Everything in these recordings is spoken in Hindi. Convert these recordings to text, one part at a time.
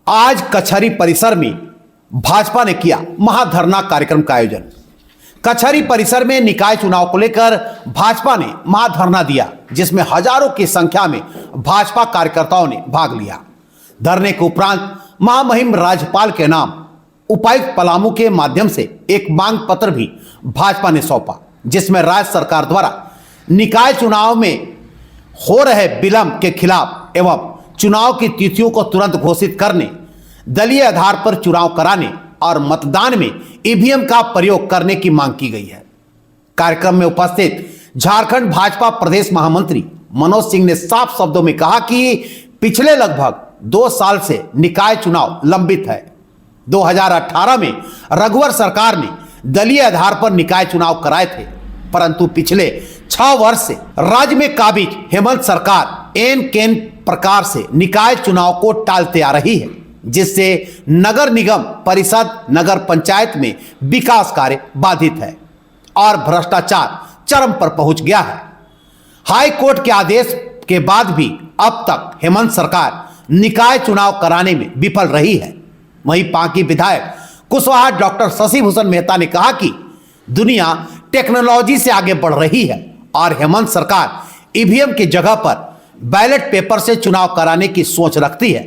आज कचहरी परिसर में भाजपा ने किया महाधरना कार्यक्रम का आयोजन। कचहरी परिसर में निकाय चुनाव को लेकर भाजपा ने महाधरना दिया, जिसमें हजारों की संख्या में भाजपा कार्यकर्ताओं ने भाग लिया। धरने के उपरांत महामहिम राज्यपाल के नाम उपायुक्त पलामू के माध्यम से एक मांग पत्र भी भाजपा ने सौंपा, जिसमें राज्य सरकार द्वारा निकाय चुनाव में हो रहे विलंब के खिलाफ एवं चुनाव की तिथियों को तुरंत घोषित करने, दलीय आधार पर चुनाव कराने और मतदान में ईवीएम का प्रयोग करने की मांग की गई है। कार्यक्रम में उपस्थित झारखंड भाजपा प्रदेश महामंत्री मनोज सिंह ने साफ शब्दों में कहा कि पिछले लगभग 2 साल से निकाय चुनाव लंबित है। 2018 में रघुवर सरकार ने दलीय आधार पर निकाय चुनाव कराए थे, परंतु पिछले 6 वर्ष से राज्य में काबिज हेमंत सरकार एन केन प्रकार से निकाय चुनाव को टालते आ रही है, जिससे नगर निगम परिषद, नगर पंचायत में विकास कार्य बाधित है और भ्रष्टाचार चरम पर पहुंच गया है। हाई कोर्ट के आदेश के बाद भी अब तक हेमंत सरकार निकाय चुनाव कराने में विफल रही है। वहीं पांकी विधायक कुशवाहा डॉक्टर शशि भूषण मेहता ने कहा कि दुनिया टेक्नोलॉजी से आगे बढ़ रही है और हेमंत सरकार ईवीएम की जगह पर बैलेट पेपर से चुनाव कराने की सोच रखती है,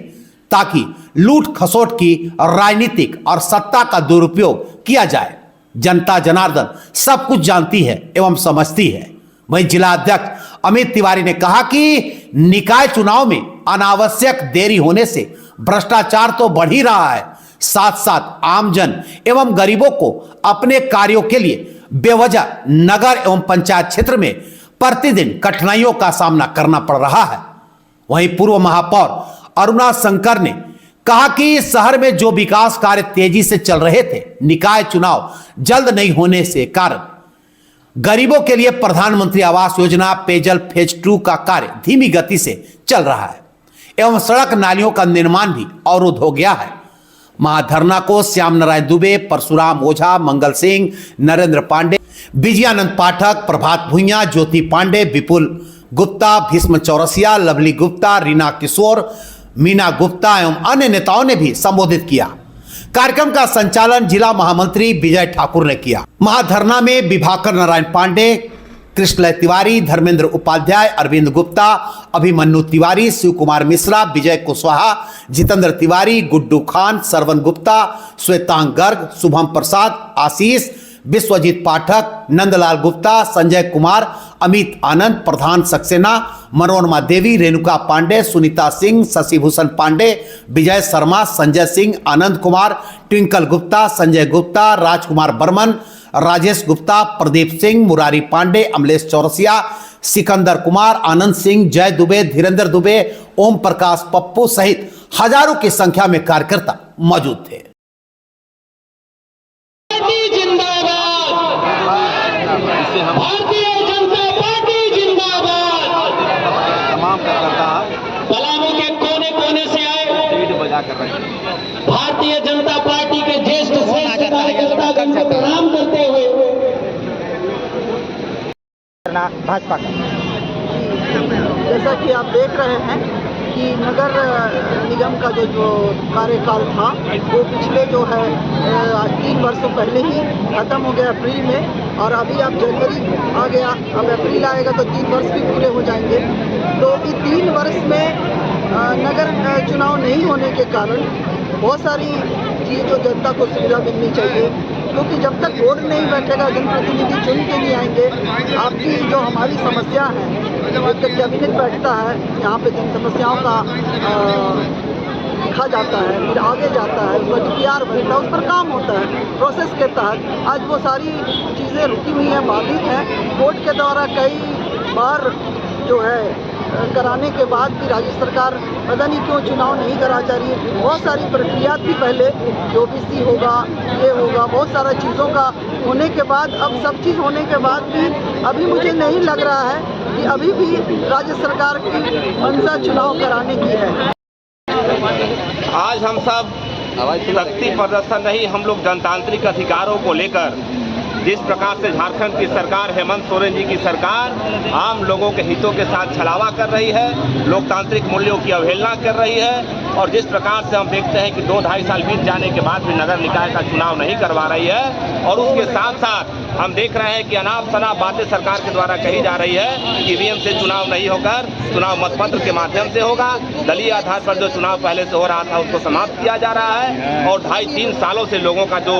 ताकि लूट खसोट की राजनीतिक और सत्ता का दुरुपयोग किया जाए। जनता जनार्दन सब कुछ जानती है एवं समझती है। वहीं जिला अध्यक्ष अमित तिवारी ने कहा कि निकाय चुनाव में अनावश्यक देरी होने से भ्रष्टाचार तो बढ़ ही रहा है, साथ साथ आमजन एवं गरीबों को अपने कार्यों के लिए बेवजह नगर एवं पंचायत क्षेत्र में प्रतिदिन कठिनाइयों का सामना करना पड़ रहा है। वहीं पूर्व महापौर अरुणा शंकर ने कहा कि शहर में जो विकास कार्य तेजी से चल रहे थे, निकाय चुनाव जल्द नहीं होने से कारण गरीबों के लिए प्रधानमंत्री आवास योजना पेयजल फेज 2 का कार्य धीमी गति से चल रहा है एवं सड़क नालियों का निर्माण भी अवरुद्ध हो गया है। महाधरना को श्याम नारायण दुबे, परशुराम ओझा, मंगल सिंह, नरेंद्र पांडे, विजयानंद पाठक, प्रभात भुइयां, ज्योति पांडे, विपुल गुप्ता, भीष्म चौरसिया, लवली गुप्ता, रीना किशोर, मीना गुप्ता एवं अन्य नेताओं ने भी संबोधित किया। कार्यक्रम का संचालन जिला महामंत्री विजय ठाकुर ने किया। महाधरना में विभाकर नारायण पांडे, कृष्ण तिवारी, धर्मेंद्र उपाध्याय, अरविंद गुप्ता, अभिमन्यु तिवारी, शिव कुमार मिश्रा, विजय कुशवाहा, जितेंद्र तिवारी, गुड्डू खान, सरवन गुप्ता, श्वेतांग गर्ग, शुभम प्रसाद, आशीष, विश्वजीत पाठक, नंदलाल गुप्ता, संजय कुमार, अमित आनंद, प्रधान सक्सेना, मनोरमा देवी, रेणुका पांडे, सुनीता सिंह, शशि भूषण पांडे, विजय शर्मा, संजय सिंह, आनंद कुमार, ट्विंकल गुप्ता, संजय गुप्ता, राजकुमार बर्मन, राजेश गुप्ता, प्रदीप सिंह, मुरारी पांडे, अमलेश चौरसिया, सिकंदर कुमार, आनंद सिंह, जय दुबे, धीरेन्द्र दुबे, ओम प्रकाश पप्पू सहित हजारों की संख्या में कार्यकर्ता मौजूद थे। भारतीय जनता पार्टी जिंदाबाद। तमाम कार्यकर्ता पलामू के कोने कोने से आए भारतीय जनता पार्टी के ज्येष्ठ कार्यकर्ता को प्रणाम करते हुए भाजपा का जैसा कि आप देख रहे हैं कि नगर निगम का जो कार्यकाल था वो पिछले 3 वर्षों पहले ही खत्म हो गया अप्रैल में, और अभी अब जनवरी आ गया, अब अप्रैल आएगा तो 3 वर्ष भी पूरे हो जाएंगे। तो इस 3 वर्ष में नगर चुनाव नहीं होने के कारण बहुत सारी चीज़ जो जनता को सुविधा मिलनी चाहिए, क्योंकि जब तक बोर्ड नहीं बैठेगा, जनप्रतिनिधि चुन के नहीं आएंगे, आपकी जो हमारी समस्या है, जब तक कैबिनेट बैठता है यहाँ पे जिन समस्याओं का लिखा जाता है, फिर आगे जाता है, उस पर DPR बनता है, उस पर काम होता है प्रोसेस के तहत। आज वो सारी चीज़ें रुकी हुई हैं, बाधित हैं। कोर्ट के द्वारा कई बार जो है कराने के बाद भी राज्य सरकार पता नहीं क्यों चुनाव नहीं करा जा रही है। बहुत सारी प्रक्रिया थी पहले, OBC होगा, ये होगा, बहुत सारा चीज़ों का होने के बाद, अब सब चीज़ होने के बाद भी अभी मुझे नहीं लग रहा है कि अभी भी राज्य सरकार की मंशा चुनाव कराने की है। आज हम सब शक्ति प्रदर्शन नहीं, हम लोग जनतांत्रिक अधिकारों को लेकर जिस प्रकार से झारखंड की सरकार, हेमंत सोरेन जी की सरकार आम लोगों के हितों के साथ छलावा कर रही है, लोकतांत्रिक मूल्यों की अवहेलना कर रही है, और जिस प्रकार से हम देखते हैं कि 2-2.5 साल बीत जाने के बाद भी नगर निकाय का चुनाव नहीं करवा रही है, और उसके साथ साथ हम देख रहे हैं कि अनाप शनाप बातें सरकार के द्वारा कही जा रही है कि ईवीएम से चुनाव नहीं होकर चुनाव मतपत्र के माध्यम से होगा। दलीय आधार पर जो चुनाव पहले से हो रहा था उसको समाप्त किया जा रहा है, और 2.5-3 सालों से लोगों का जो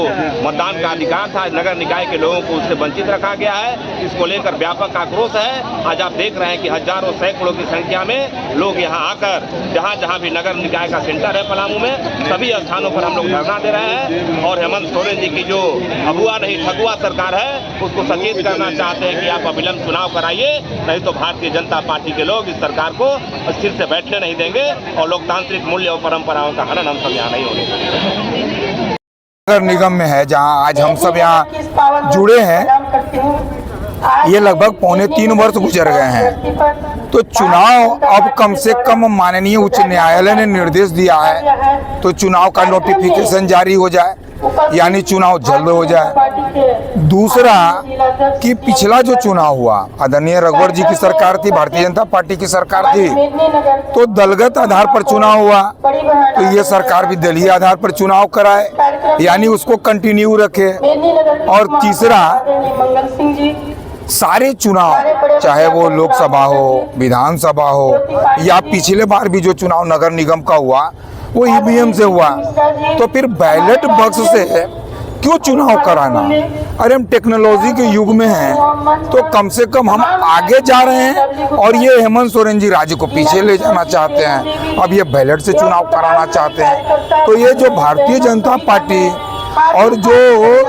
मतदान का अधिकार था नगर निकाय के लोगों को उससे वंचित रखा गया है। इसको लेकर व्यापक आक्रोश है। आज आप देख रहे हैं कि हजारों सैकड़ों की संख्या में लोग यहाँ आकर जहाँ जहाँ भी नगर निकाय का सेंटर है पलामू में, सभी स्थानों पर हम लोग धरना दे रहे हैं, और हेमंत सोरेन जी की जो अगुआ नहीं ठगुआ सरकार है उसको सचेत करना चाहते हैं कि आप अविलंब चुनाव कराइए, नहीं तो भारतीय जनता पार्टी के लोग इस सरकार को स्थिर से बैठने नहीं देंगे, और लोकतांत्रिक मूल्य और परंपराओं का हनन हम सब यहाँ नहीं होने देंगे। नगर निगम में है जहां आज हम सब यहाँ जुड़े हैं, ये लगभग 3.25 वर्ष गुजर गए हैं। तो चुनाव अब कम से कम माननीय उच्च न्यायालय ने निर्देश दिया है तो चुनाव का नोटिफिकेशन जारी हो जाए, यानी चुनाव जल्द हो जाए। दूसरा कि पिछला जो चुनाव हुआ आदरणीय रघुवर जी की सरकार थी, भारतीय जनता पार्टी की सरकार थी, तो दलगत आधार पर चुनाव हुआ, तो ये सरकार भी दलीय आधार पर चुनाव कराए, यानी उसको कंटिन्यू रखे। और तीसरा सारे चुनाव चाहे वो लोकसभा हो, विधानसभा हो, या पिछले बार भी जो चुनाव नगर निगम का हुआ वो ईवीएम से हुआ, तो फिर बैलेट बॉक्स से क्यों चुनाव कराना? अरे हम टेक्नोलॉजी के युग में हैं, तो कम से कम हम आगे जा रहे हैं, और ये हेमंत सोरेन जी राज्य को पीछे ले जाना चाहते हैं। अब ये बैलेट से चुनाव कराना चाहते हैं। तो ये जो भारतीय जनता पार्टी और जो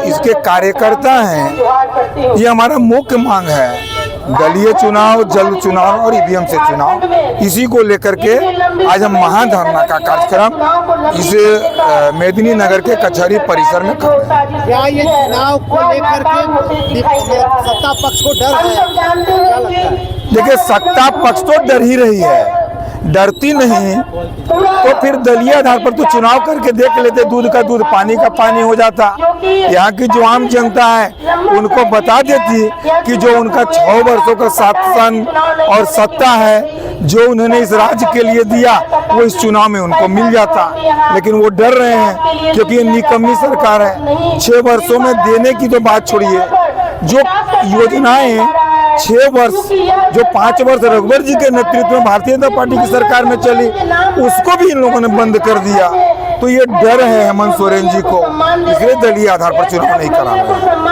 इसके कार्यकर्ता हैं, ये हमारा मुख्य मांग है दलीय चुनाव, जल्द चुनाव और ईवीएम से चुनाव। इसी को लेकर के आज हम महाधरना का कार्यक्रम इस मेदिनी नगर के कचहरी परिसर में कर रहे हैं। क्या ये चुनाव को लेकर के सत्ता पक्ष को डर है? देखिए, सत्ता पक्ष तो डर ही रही है, डरती नहीं तो फिर दलीय आधार पर तो चुनाव करके देख लेते, दूध का दूध पानी का पानी हो जाता। यहाँ की जो आम जनता है उनको बता देती कि जो उनका 6 वर्षों का शासन और सत्ता है जो उन्होंने इस राज्य के लिए दिया वो इस चुनाव में उनको मिल जाता, लेकिन वो डर रहे हैं क्योंकि ये निकम्मी सरकार है। 6 वर्षों में देने की तो बात छोड़िए, जो योजनाएं 6 वर्ष जो 5 वर्ष रघुवर जी के नेतृत्व में भारतीय जनता पार्टी की सरकार में चली उसको भी इन लोगों ने बंद कर दिया। तो ये डर है हेमंत सोरेन जी को, इसलिए दलीय आधार पर चुनाव नहीं करा रहे हैं।